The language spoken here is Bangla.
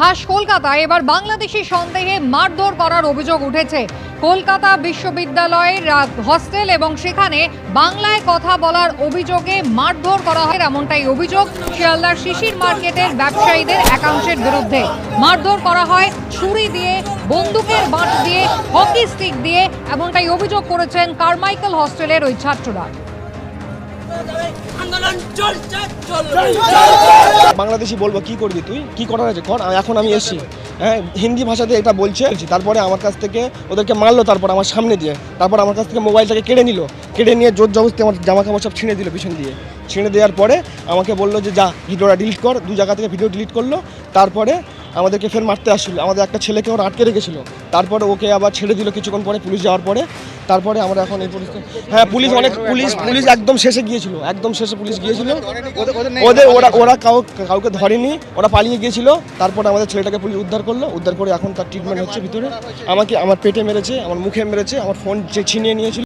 খাস কলকাতায় এবার বাংলাদেশি সন্দেহে মারধর করার অভিযোগ উঠেছে। কলকাতা বিশ্ববিদ্যালয়ের হস্টেল এবং সেখানে বাংলায় কথা বলার অভিযোগে মারধর করা হয়, এমনটাই অভিযোগ শিয়ালদার শিশির মার্কেটের ব্যবসায়ীদের একাংশের বিরুদ্ধে। মারধর করা হয় ছুরি দিয়ে, বন্দুকের বাঁট দিয়ে, হকি স্টিক দিয়ে, এমনটাই অভিযোগ করেছেন কারমাইকেল হস্টেলের ওই ছাত্ররা। বাংলাদেশি বলবো কি করবি তুই, কি করার আছে কর। এখন আমি এসছি, হ্যাঁ হিন্দি ভাষাতে এটা বলছে। তারপরে আমার কাছ থেকে ওদেরকে মারলো, তারপর আমার সামনে দিয়ে, তারপর আমার কাছ থেকে মোবাইলটাকে কেড়ে নিল, কেড়ে নিয়ে জোর জবরদস্তি আমার জামা কাপড় সব ছিঁড়ে দিল পিছন দিয়ে। ছিঁড়ে দেওয়ার পরে আমাকে বললো যে যা ভিডিওটা ডিলিট কর। দু জায়গা থেকে ভিডিও ডিলিট করলো। তারপরে আমাদেরকে ফের মারতে আসছিল। আমাদের একটা ছেলেকে ওরা আটকে রেখেছিল, তারপরে ওকে আবার ছেড়ে দিল কিছুক্ষণ পরে পুলিশ যাওয়ার পরে। তারপরে আমরা এখন এই পরিস্থিতি, হ্যাঁ পুলিশ একদম শেষে গিয়েছিল, একদম শেষে পুলিশ গিয়েছিল। ওরা কাউকে ধরেনি, ওরা পালিয়ে গিয়েছিল। তারপরে আমাদের ছেলেটাকে পুলিশ উদ্ধার করলো, উদ্ধার করে এখন তার ট্রিটমেন্ট হচ্ছে ভিতরে। আমাকে আমার পেটে মেরেছে, আমার মুখে মেরেছে, আমার ফোন ছিনিয়ে নিয়েছিল।